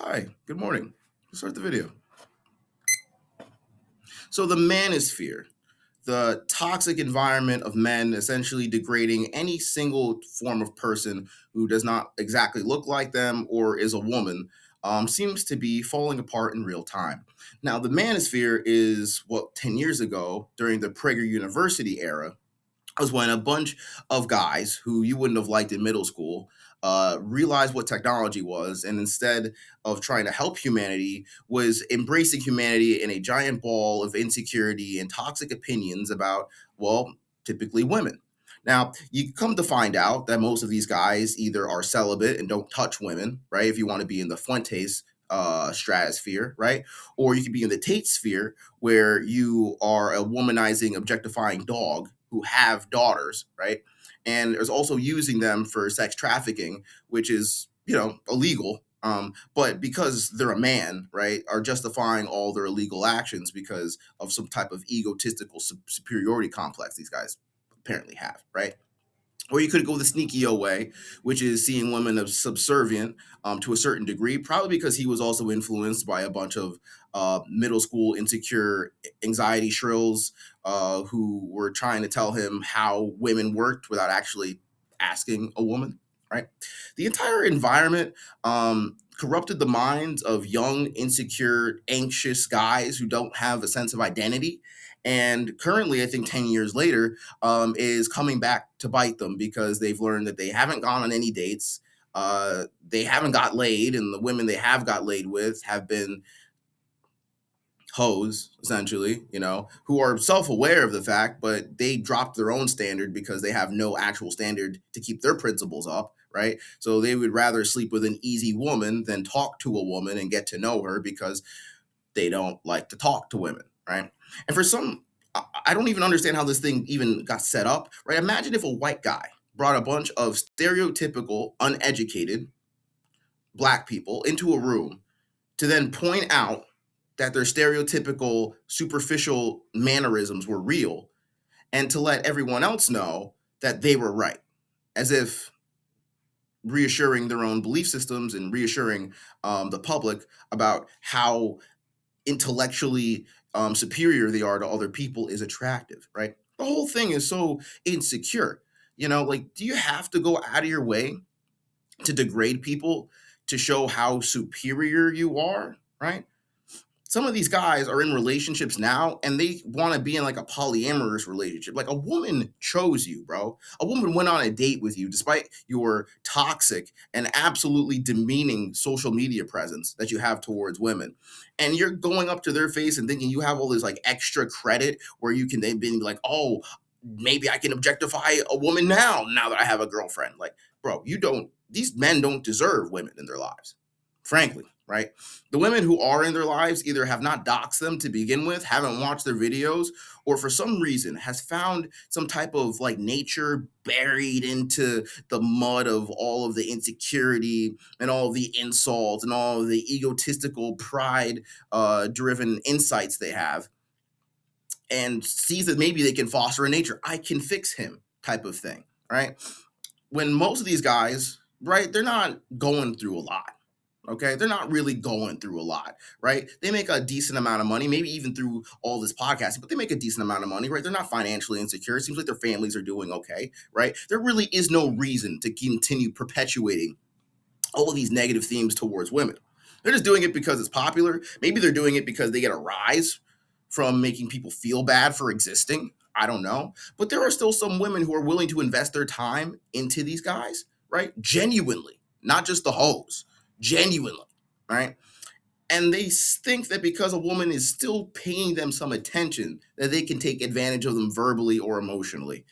Hi, good morning. Let's start the video. So the manosphere, the toxic environment of men essentially degrading any single form of person who does not exactly look like them or is a woman, seems to be falling apart in real time. Now, the manosphere is what 10 years ago, during the Prager University era, was when a bunch of guys who you wouldn't have liked in middle school realized what technology was, and instead of trying to help humanity, was embracing humanity in a giant ball of insecurity and toxic opinions about, well, typically women. Now, you come to find out that most of these guys either are celibate and don't touch women, right? If you want to be in the Fuentes stratosphere, right? Or you could be in the Tate sphere, where you are a womanizing, objectifying dog who have daughters, right? And is also using them for sex trafficking, which is, illegal. But because they're a man, right, are justifying all their illegal actions because of some type of egotistical superiority complex these guys apparently have, right? Or you could go the sneaky way, which is seeing women as subservient to a certain degree, probably because he was also influenced by a bunch of middle school insecure anxiety shrills who were trying to tell him how women worked without actually asking a woman, right? The entire environment corrupted the minds of young, insecure, anxious guys who don't have a sense of identity. And currently, I think 10 years later, is coming back to bite them because they've learned that they haven't gone on any dates. They haven't got laid, and the women they have got laid with have been hoes, essentially, who are self aware of the fact, but they dropped their own standard because they have no actual standard to keep their principles up, right? So they would rather sleep with an easy woman than talk to a woman and get to know her because they don't like to talk to women, right? And for some, I don't even understand how this thing even got set up, right? Imagine if a white guy brought a bunch of stereotypical, uneducated black people into a room to then point out that their stereotypical, superficial mannerisms were real and to let everyone else know that they were right, as if reassuring their own belief systems and reassuring the public about how intellectually superior they are to other people is attractive, right? The whole thing is so insecure. Like, do you have to go out of your way to degrade people to show how superior you are, right? Some of these guys are in relationships now and they want to be in like a polyamorous relationship. Like, a woman chose you, bro. A woman went on a date with you despite your toxic and absolutely demeaning social media presence that you have towards women. And you're going up to their face and thinking you have all this like extra credit where you can then be like, oh, maybe I can objectify a woman now that I have a girlfriend. Like, bro, these men don't deserve women in their lives, frankly, right? The women who are in their lives either have not doxed them to begin with, haven't watched their videos, or for some reason has found some type of like nature buried into the mud of all of the insecurity and all of the insults and all of the egotistical pride driven insights they have, and sees that maybe they can foster a nature. I can fix him type of thing, right? When most of these guys, right, they're not going through a lot. Okay, they're not really going through a lot, right? They make a decent amount of money, maybe even through all this podcasting, but they make a decent amount of money, right? They're not financially insecure. It seems like their families are doing okay, right? There really is no reason to continue perpetuating all of these negative themes towards women. They're just doing it because it's popular. Maybe they're doing it because they get a rise from making people feel bad for existing. I don't know. But there are still some women who are willing to invest their time into these guys, right? Genuinely, not just the hoes, genuinely, right? And they think that because a woman is still paying them some attention, that they can take advantage of them verbally or emotionally.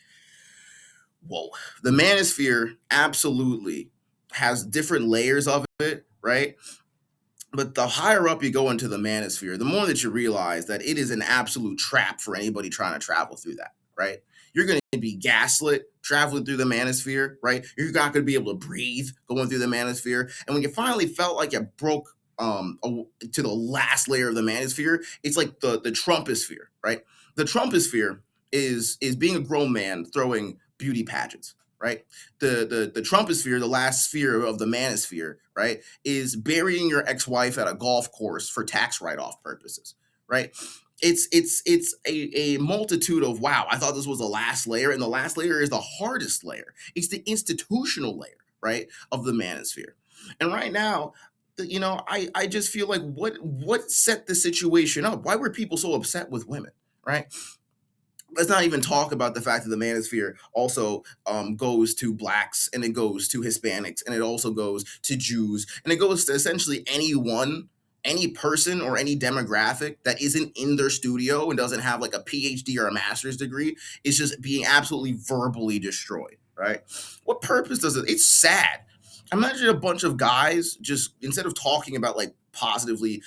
Whoa. The manosphere absolutely has different layers of it, right? But the higher up you go into the manosphere, the more that you realize that it is an absolute trap for anybody trying to travel through that, right? You're going to be gaslit traveling through the manosphere, right? You're not going to be able to breathe going through the manosphere. And when you finally felt like you broke to the last layer of the manosphere, it's like the Trumposphere, right? The Trumposphere is being a grown man throwing beauty pageants, right? The Trumposphere, the last sphere of the manosphere, right, is burying your ex-wife at a golf course for tax write-off purposes, right? It's a multitude of, wow, I thought this was the last layer, and the last layer is the hardest layer. It's the institutional layer, right, of the manosphere. And right now, I just feel like what set the situation up? Why were people so upset with women, right? Let's not even talk about the fact that the manosphere also goes to blacks, and it goes to Hispanics, and it also goes to Jews, and it goes to essentially anyone, any person or any demographic that isn't in their studio and doesn't have like a PhD or a master's degree is just being absolutely verbally destroyed, right? What purpose does it? It's sad. Imagine a bunch of guys just, instead of talking about like positively,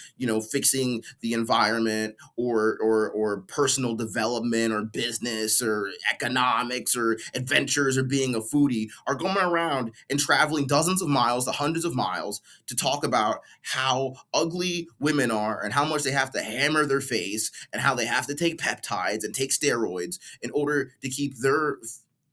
fixing the environment or personal development or business or economics or adventures or being a foodie, are going around and traveling dozens of miles to hundreds of miles to talk about how ugly women are and how much they have to hammer their face and how they have to take peptides and take steroids in order to keep their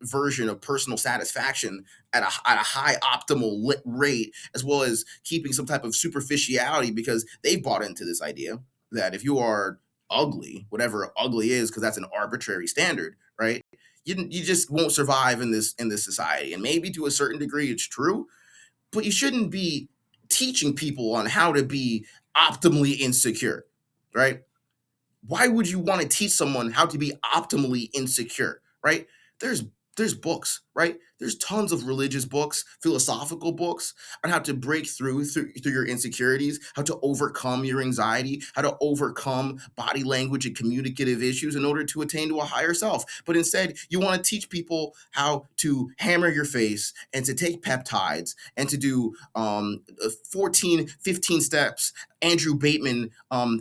version of personal satisfaction at a high optimal rate, as well as keeping some type of superficiality, because they bought into this idea that if you are ugly, whatever ugly is, because that's an arbitrary standard, right? You just won't survive in this society. And maybe to a certain degree it's true, but you shouldn't be teaching people on how to be optimally insecure, right? Why would you want to teach someone how to be optimally insecure, right? there's there's books, right? There's tons of religious books, philosophical books on how to break through your insecurities, how to overcome your anxiety, how to overcome body language and communicative issues in order to attain to a higher self. But instead, you want to teach people how to hammer your face and to take peptides and to do 14, 15 steps Andrew Bateman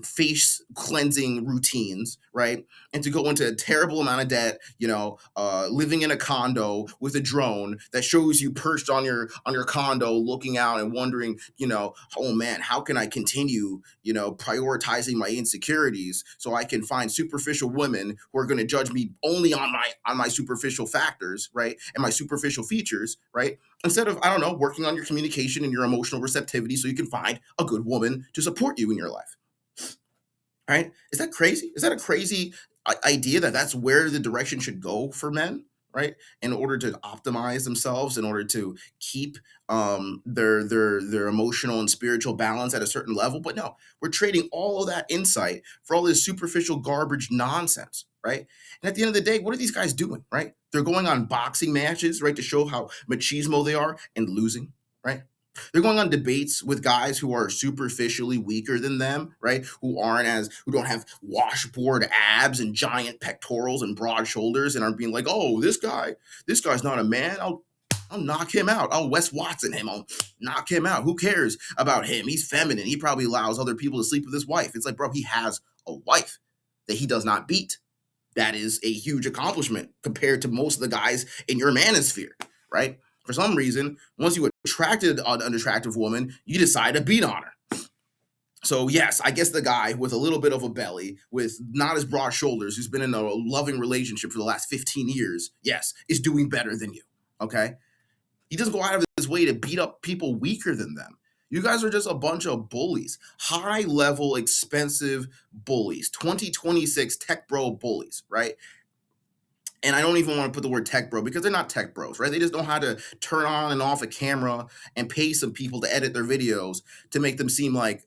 face cleansing routines, right? And to go into a terrible amount of debt, living in a condo with a drone that shows you perched on your condo, looking out and wondering, oh man, how can I continue, prioritizing my insecurities so I can find superficial women who are going to judge me only on my superficial factors, right? And my superficial features, right? Instead of, I don't know, working on your communication and your emotional receptivity so you can find a good woman to support you in your life. Right? Is that crazy? Is that a crazy idea that that's where the direction should go for men? Right? In order to optimize themselves, in order to keep their emotional and spiritual balance at a certain level. But no, we're trading all of that insight for all this superficial garbage nonsense, right? And at the end of the day, what are these guys doing, right? They're going on boxing matches, right, to show how machismo they are and losing, right? They're going on debates with guys who are superficially weaker than them, right? Who don't have washboard abs and giant pectorals and broad shoulders, and are being like, oh, this guy's not a man. I'll knock him out. I'll Wes Watson him. I'll knock him out. Who cares about him? He's feminine. He probably allows other people to sleep with his wife. It's like, bro, he has a wife that he does not beat. That is a huge accomplishment compared to most of the guys in your manosphere, right? For some reason, once you attracted an unattractive woman, you decide to beat on her. So yes, I guess the guy with a little bit of a belly, with not as broad shoulders, who's been in a loving relationship for the last 15 years, yes, is doing better than you. Okay? He doesn't go out of his way to beat up people weaker than them. You guys are just a bunch of bullies, high level, expensive bullies, 2026 tech bro bullies, right? And I don't even want to put the word tech bro because they're not tech bros, right? They just know how to turn on and off a camera and pay some people to edit their videos to make them seem like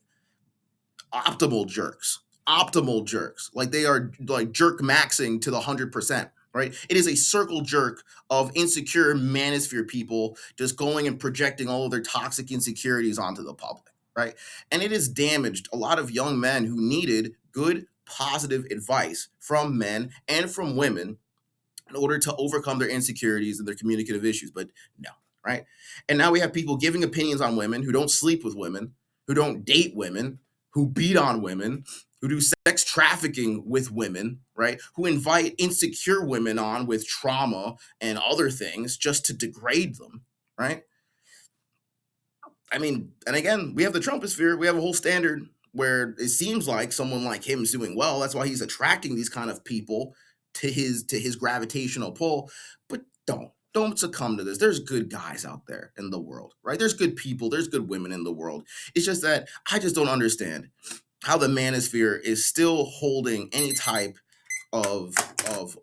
optimal jerks. Optimal jerks. Like they are like jerk maxing to the 100%, right? It is a circle jerk of insecure manosphere people just going and projecting all of their toxic insecurities onto the public, right? And it has damaged a lot of young men who needed good, positive advice from men and from women in order to overcome their insecurities and their communicative issues. But no, right? And now we have people giving opinions on women who don't sleep with women, who don't date women, who beat on women, who do sex trafficking with women, right? Who invite insecure women on with trauma and other things just to degrade them, right? I mean, and again, we have the Trumposphere. We have a whole standard where it seems like someone like him is doing well. That's why he's attracting these kind of people to his gravitational pull. But Don't succumb to this. There's good guys out there in the world, right? There's good people, there's good women in the world. It's just that I just don't understand how the manosphere is still holding any type of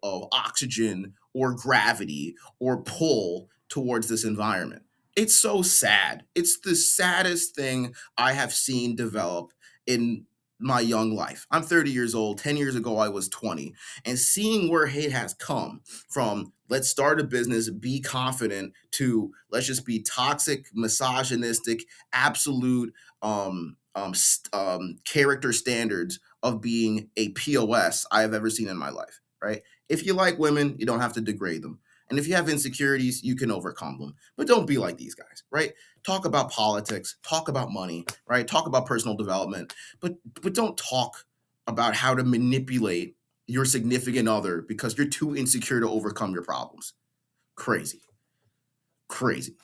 of oxygen or gravity or pull towards this environment. It's so sad. It's the saddest thing I have seen develop in my young life. I'm 30 years old. 10 years ago, I was 20. And seeing where it has come from, let's start a business, be confident, to let's just be toxic, misogynistic, absolute character standards of being a POS I have ever seen in my life, right? If you like women, you don't have to degrade them. And if you have insecurities, you can overcome them. But don't be like these guys, right? Talk about politics, talk about money, right? Talk about personal development, but don't talk about how to manipulate your significant other because you're too insecure to overcome your problems. Crazy. Crazy.